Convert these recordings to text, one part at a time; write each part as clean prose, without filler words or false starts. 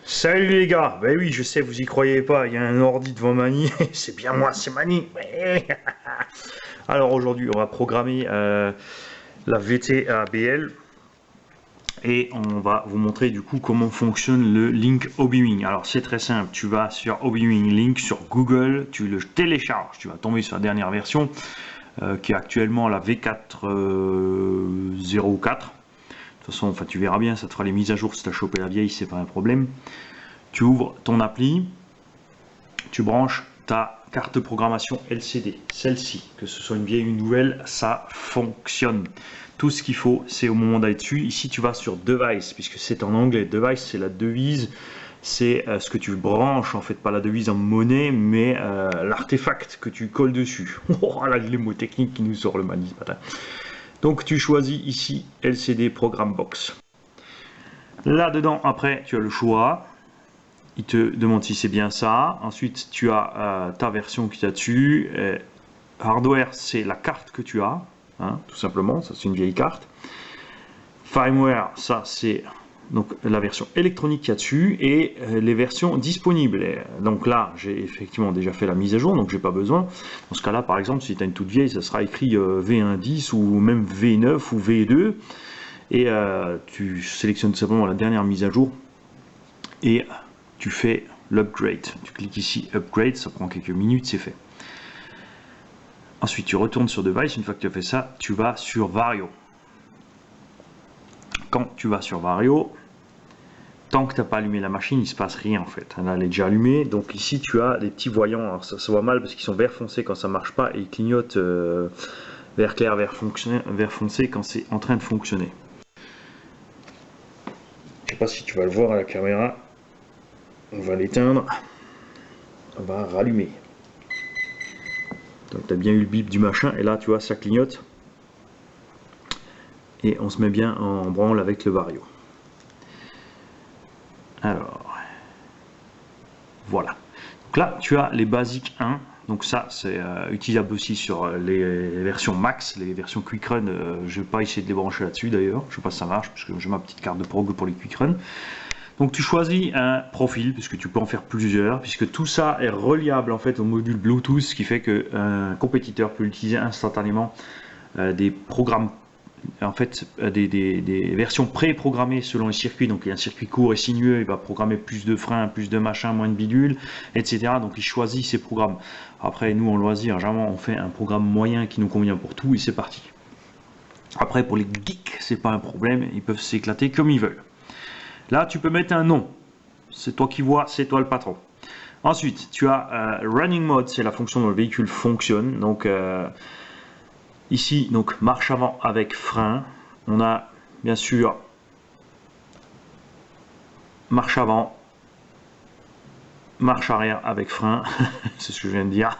Salut les gars, ben oui je sais vous y croyez pas, il y a un ordi devant Mani, c'est bien moi, c'est Mani. Ouais. Alors aujourd'hui on va programmer la VTABL et on va vous montrer du coup comment fonctionne le link Obiwing. Alors c'est très simple, tu vas sur Obiwing Link sur Google, tu le télécharges, tu vas tomber sur la dernière version qui est actuellement la V4 04. De toute façon, enfin, tu verras bien, ça te fera les mises à jour si tu as chopé la vieille, c'est pas un problème. Tu ouvres ton appli, tu branches ta carte de programmation LCD, celle-ci, que ce soit une vieille ou une nouvelle, ça fonctionne. Tout ce qu'il faut, c'est au moment d'aller dessus. Ici, tu vas sur Device, puisque c'est en anglais. Device, c'est la devise, c'est ce que tu branches, en fait, pas la devise en monnaie, mais l'artefact que tu colles dessus. Oh là, les mots techniques qui nous sort le mani ce matin. Donc, tu choisis ici LCD Program Box. Là-dedans, après, tu as le choix. Il te demande si c'est bien ça. Ensuite, tu as ta version qui est dessus. Hardware, c'est la carte que tu as, hein, tout simplement. Ça, c'est une vieille carte. Firmware, ça, c'est donc la version électronique qu'il y a dessus et les versions disponibles. Et donc là, j'ai effectivement déjà fait la mise à jour, donc j'ai pas besoin. Dans ce cas-là, par exemple, si tu as une toute vieille, ça sera écrit V1.10 ou même V9 ou V2. Et tu sélectionnes tout simplement la dernière mise à jour et tu fais l'upgrade. Tu cliques ici upgrade, ça prend quelques minutes, c'est fait. Ensuite, tu retournes sur Device. Une fois que tu as fait ça, tu vas sur Vario. Quand tu vas sur Vario, tant que tu n'as pas allumé la machine, il ne se passe rien en fait. Là, elle est déjà allumée. Donc ici, tu as des petits voyants. Alors, ça se voit mal parce qu'ils sont vert foncé quand ça ne marche pas et ils clignotent vert clair, vert foncé quand c'est en train de fonctionner. Je ne sais pas si tu vas le voir à la caméra. On va l'éteindre. On va rallumer. Donc tu as bien eu le bip du machin et là tu vois ça clignote et on se met bien en branle avec le Vario. Alors voilà. Donc là tu as les basiques 1. Donc ça c'est utilisable aussi sur les versions max, les versions quick run. Je vais pas essayer de les brancher là-dessus d'ailleurs. Je sais pas si ça marche parce que j'ai ma petite carte de prog pour les quick run. Donc tu choisis un profil, puisque tu peux en faire plusieurs, puisque tout ça est reliable en fait au module Bluetooth, ce qui fait qu'un compétiteur peut utiliser instantanément des programmes, en fait des versions pré-programmées selon les circuits. Donc il y a un circuit court et sinueux, il va programmer plus de freins, plus de machin, moins de bidule, etc. Donc il choisit ses programmes. Après nous en loisir, généralement on fait un programme moyen qui nous convient pour tout et c'est parti. Après pour les geeks, c'est pas un problème, ils peuvent s'éclater comme ils veulent. Là, tu peux mettre un nom. C'est toi qui vois, c'est toi le patron. Ensuite, tu as Running Mode, c'est la fonction dont le véhicule fonctionne. Donc, ici, donc marche avant avec frein. On a bien sûr marche avant, marche arrière avec frein. C'est ce que je viens de dire.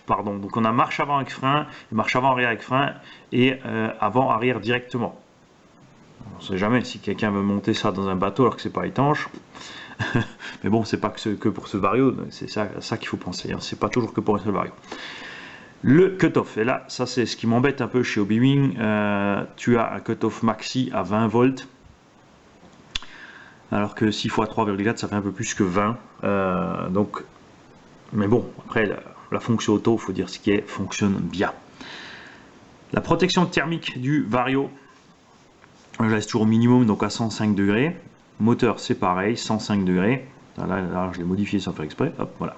Pardon. Donc, on a marche avant avec frein, marche avant arrière avec frein et avant arrière directement. On ne sait jamais si quelqu'un veut monter ça dans un bateau alors que c'est pas étanche. Mais bon, c'est pas que pour ce Vario, c'est ça qu'il faut penser. Hein. C'est pas toujours que pour ce Vario. Le cutoff, et là, ça c'est ce qui m'embête un peu chez Obiwing. Tu as un cutoff maxi à 20 volts. Alors que 6 x 3,4 ça fait un peu plus que 20. Donc, mais bon, après la fonction auto, il faut dire ce qui est, fonctionne bien. La protection thermique du Vario. Je laisse toujours au minimum, donc à 105 degrés. Moteur, c'est pareil, 105 degrés. Là, je l'ai modifié sans faire exprès. Hop, voilà.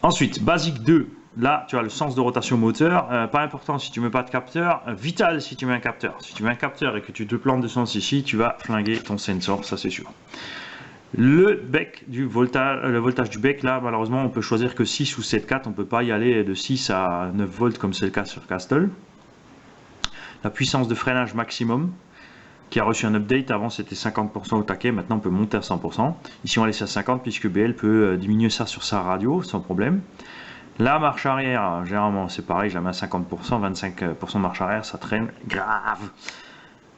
Ensuite, basique 2. Là, tu as le sens de rotation moteur. Pas important si tu ne mets pas de capteur. Vital si tu mets un capteur. Si tu mets un capteur et que tu te plantes de sens ici, tu vas flinguer ton sensor, ça c'est sûr. Le bec du voltage, le voltage du bec, là, malheureusement, on peut choisir que 6 ou 7,4. On ne peut pas y aller de 6 à 9 volts comme c'est le cas sur Castle. La puissance de freinage maximum qui a reçu un update. Avant c'était 50% au taquet, maintenant on peut monter à 100%. Ici on va laisser à 50 puisque BL peut diminuer ça sur sa radio sans problème. La marche arrière, généralement c'est pareil, je la mets à 50%, 25% de marche arrière, ça traîne grave.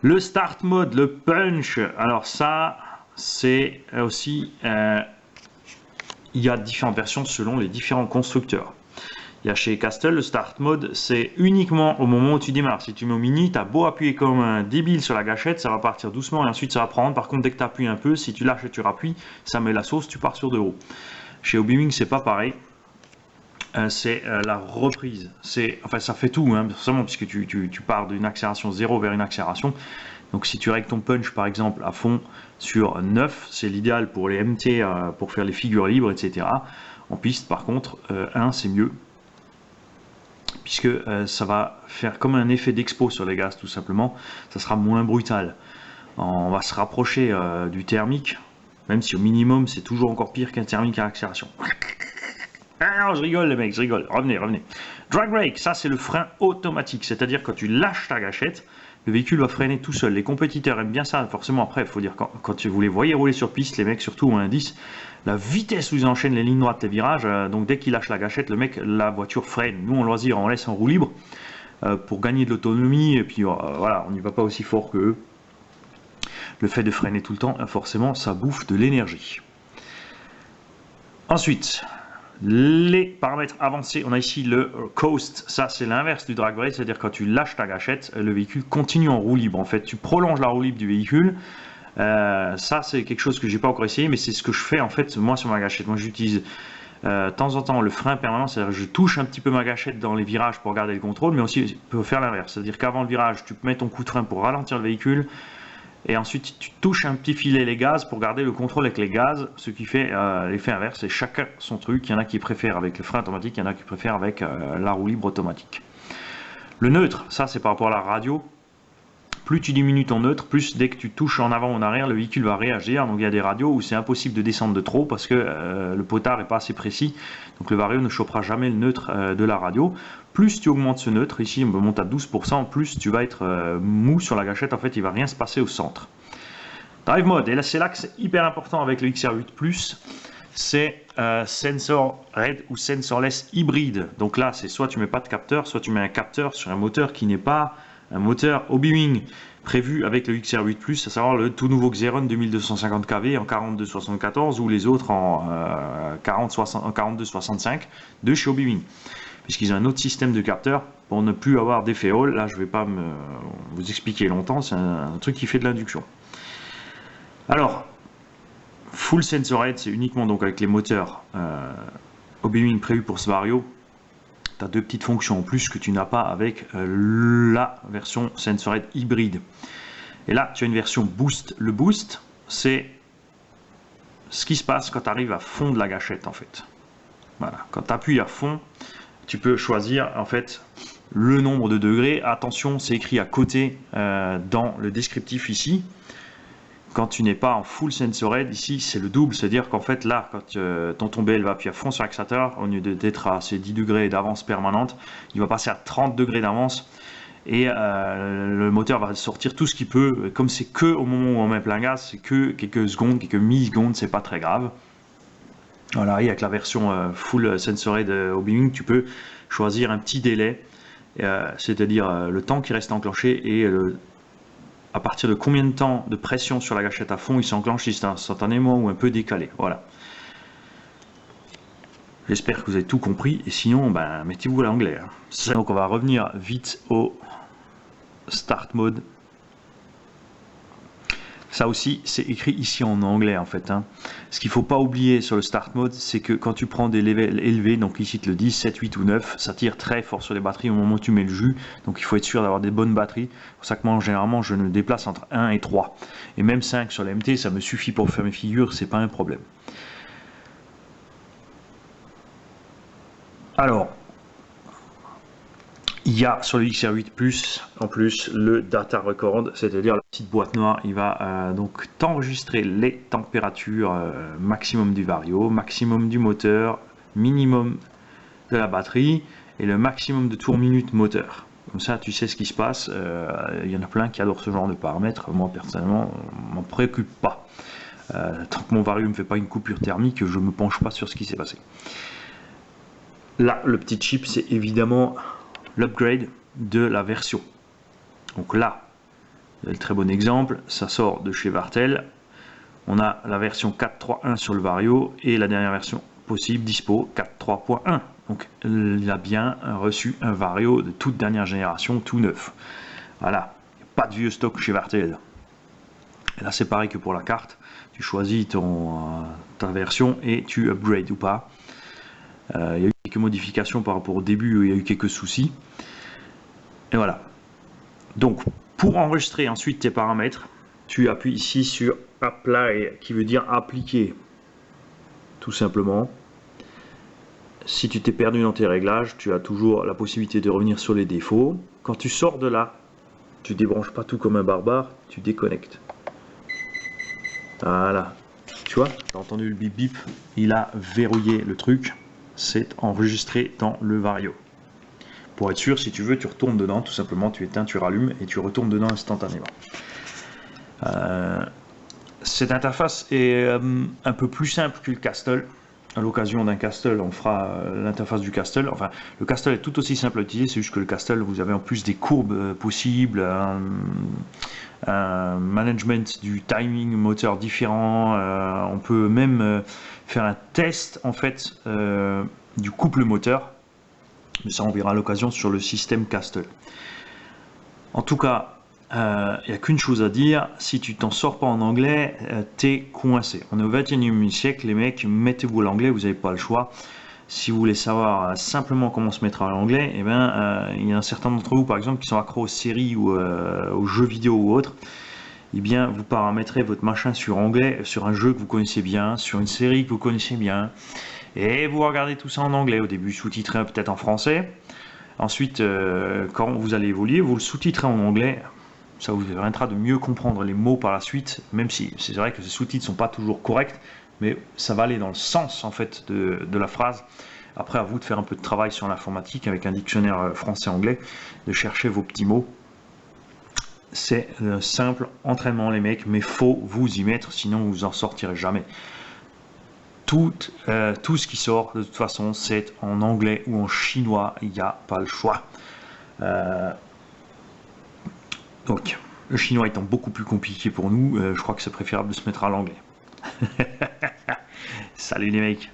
Le start mode, le punch, alors ça c'est aussi, il y a différentes versions selon les différents constructeurs. Il y a chez Castle, le Start Mode, c'est uniquement au moment où tu démarres. Si tu mets au mini, tu as beau appuyer comme un débile sur la gâchette, ça va partir doucement et ensuite ça va prendre. Par contre, dès que tu appuies un peu, si tu lâches et tu rappuies, ça met la sauce, tu pars sur 2 roues. Chez Obi-Wan, c'est pas pareil. C'est la reprise. Enfin, ça fait tout, hein, forcément, puisque tu pars d'une accélération 0 vers une accélération. Donc, si tu règles ton punch, par exemple, à fond sur 9, c'est l'idéal pour les MT, pour faire les figures libres, etc. En piste, par contre, 1, c'est mieux. Puisque ça va faire comme un effet d'expo sur les gaz, tout simplement. Ça sera moins brutal. On va se rapprocher du thermique, même si au minimum, c'est toujours encore pire qu'un thermique à accélération. Ah non, je rigole les mecs, je rigole. Revenez. Drag brake, ça c'est le frein automatique. C'est-à-dire quand tu lâches ta gâchette, le véhicule va freiner tout seul. Les compétiteurs aiment bien ça. Forcément, après, il faut dire, quand vous les voyez rouler sur piste, les mecs, surtout un 10, la vitesse où ils enchaînent les lignes droites, les virages, donc dès qu'ils lâchent la gâchette, le mec, la voiture freine. Nous, en loisir, on laisse en roue libre pour gagner de l'autonomie. Et puis voilà, on n'y va pas aussi fort qu'eux. Le fait de freiner tout le temps, forcément, ça bouffe de l'énergie. Ensuite, les paramètres avancés, on a ici le coast, ça c'est l'inverse du drag brake, c'est-à-dire quand tu lâches ta gâchette, le véhicule continue en roue libre. En fait, tu prolonges la roue libre du véhicule. Ça c'est quelque chose que j'ai pas encore essayé, mais c'est ce que je fais en fait moi sur ma gâchette. Moi j'utilise de temps en temps le frein permanent, c'est-à-dire je touche un petit peu ma gâchette dans les virages pour garder le contrôle, mais aussi je peux faire l'inverse, c'est-à-dire qu'avant le virage, tu mets ton coup de frein pour ralentir le véhicule. Et ensuite, tu touches un petit filet les gaz pour garder le contrôle avec les gaz, ce qui fait l'effet inverse. C'est chacun son truc. Il y en a qui préfèrent avec le frein automatique, il y en a qui préfèrent avec la roue libre automatique. Le neutre, ça c'est par rapport à la radio. Plus tu diminues ton neutre, plus dès que tu touches en avant ou en arrière, le véhicule va réagir. Donc il y a des radios où c'est impossible de descendre de trop parce que le potard n'est pas assez précis. Donc le vario ne chopera jamais le neutre de la radio. Plus tu augmentes ce neutre, ici on monte à 12%, plus tu vas être mou sur la gâchette, en fait il ne va rien se passer au centre. Drive mode, et là c'est là que c'est hyper important avec le XR8+, c'est sensor red ou sensorless hybride. Donc là c'est soit tu mets pas de capteur, soit tu mets un capteur sur un moteur qui n'est pas un moteur Obi-Wan prévu avec le XR8+, à savoir le tout nouveau Xeron 2250 kV en 4274 ou les autres en 4265 de chez Obi-Wan. Puisqu'ils ont un autre système de capteur pour ne plus avoir d'effet Hall. Là, je ne vais pas vous expliquer longtemps, c'est un truc qui fait de l'induction. Alors, Full Sensor Head, c'est uniquement donc avec les moteurs Obi-Wan prévus pour ce vario. Tu as 2 petites fonctions en plus que tu n'as pas avec la version Sensor Head hybride. Et là, tu as une version Boost. Le Boost, c'est ce qui se passe quand tu arrives à fond de la gâchette, en fait. Voilà, quand tu appuies à fond, tu peux choisir en fait le nombre de degrés. Attention, c'est écrit à côté dans le descriptif ici. Quand tu n'es pas en full sensor head, ici c'est le double, c'est-à-dire qu'en fait là, quand ton BL va appuyer à fond sur l'accélérateur, au lieu d'être à ces 10 degrés d'avance permanente, il va passer à 30 degrés d'avance et le moteur va sortir tout ce qu'il peut. Comme c'est que au moment où on met plein gaz, c'est que quelques secondes, quelques millisecondes, c'est pas très grave. Voilà, et avec la version full sensoré de Obi-Wan, tu peux choisir un petit délai, c'est-à-dire le temps qui reste enclenché et à partir de combien de temps de pression sur la gâchette à fond il s'enclenche, si c'est instantanément ou un peu décalé. Voilà. J'espère que vous avez tout compris et sinon, ben, mettez-vous à l'anglais. Hein. Donc on va revenir vite au Start Mode. Ça aussi, c'est écrit ici en anglais en fait. Hein. Ce qu'il ne faut pas oublier sur le Start Mode, c'est que quand tu prends des levels élevés, donc ici le 10, 7, 8 ou 9, ça tire très fort sur les batteries au moment où tu mets le jus. Donc il faut être sûr d'avoir des bonnes batteries. C'est pour ça que moi, généralement, je ne déplace entre 1 et 3. Et même 5 sur les MT, ça me suffit pour faire mes figures, c'est pas un problème. Alors, il y a sur le XR8+, en plus, le data record, c'est-à-dire la petite boîte noire. Il va donc t'enregistrer les températures maximum du vario, maximum du moteur, minimum de la batterie et le maximum de tours minute moteur. Comme ça, tu sais ce qui se passe. Il y en a plein qui adorent ce genre de paramètres. Moi, personnellement, je m'en préoccupe pas. Tant que mon vario ne me fait pas une coupure thermique, je ne me penche pas sur ce qui s'est passé. Là, le petit chip, c'est évidemment l'upgrade de la version. Donc là, le très bon exemple, ça sort de chez Vartel. On a la version 4.3.1 sur le vario et la dernière version possible, dispo 4.3.1. Donc il a bien reçu un Vario de toute dernière génération, tout neuf. Voilà, pas de vieux stock chez Vartel. Et là c'est pareil que pour la carte, tu choisis ta version et tu upgrades ou pas. Il y a eu quelques modifications par rapport au début où il y a eu quelques soucis. Et voilà. Donc pour enregistrer ensuite tes paramètres, tu appuies ici sur Apply, qui veut dire appliquer. Tout simplement. Si tu t'es perdu dans tes réglages, tu as toujours la possibilité de revenir sur les défauts. Quand tu sors de là, tu débranches pas tout comme un barbare, tu déconnectes. Voilà. Tu vois, tu as entendu le bip bip, il a verrouillé le truc. C'est enregistré dans le Vario. Pour être sûr, si tu veux, tu retournes dedans, tout simplement, tu éteins, tu rallumes et tu retournes dedans instantanément. Cette interface est un peu plus simple que le Castle. À l'occasion d'un Castle, on fera l'interface du Castle. Enfin, le Castle est tout aussi simple à utiliser, c'est juste que le Castle, vous avez en plus des courbes possibles, un management du timing moteur différent. On peut même faire un test en fait du couple moteur. Mais ça, on verra à l'occasion sur le système Castle. En tout cas, il n'y a qu'une chose à dire, si tu t'en sors pas en anglais, t'es coincé. On est au 21e siècle, les mecs, mettez-vous à l'anglais, vous n'avez pas le choix. Si vous voulez savoir simplement comment se mettre à l'anglais, eh ben, il y a un certain d'entre vous, par exemple, qui sont accros aux séries ou aux jeux vidéo ou autres. Eh bien, vous paramétrez votre machin sur anglais, sur un jeu que vous connaissez bien, sur une série que vous connaissez bien, et vous regardez tout ça en anglais. Au début, sous-titré peut-être en français. Ensuite, quand vous allez évoluer, vous le sous-titrez en anglais. Ça vous permettra de mieux comprendre les mots par la suite, même si c'est vrai que ces sous-titres ne sont pas toujours corrects, mais ça va aller dans le sens en fait de la phrase. Après, à vous de faire un peu de travail sur l'informatique avec un dictionnaire français-anglais, de chercher vos petits mots. C'est simple entraînement les mecs, mais faut vous y mettre, sinon vous en sortirez jamais. Tout ce qui sort de toute façon, c'est en anglais ou en chinois, il n'y a pas le choix. Donc, le chinois étant beaucoup plus compliqué pour nous, je crois que c'est préférable de se mettre à l'anglais. Salut les mecs!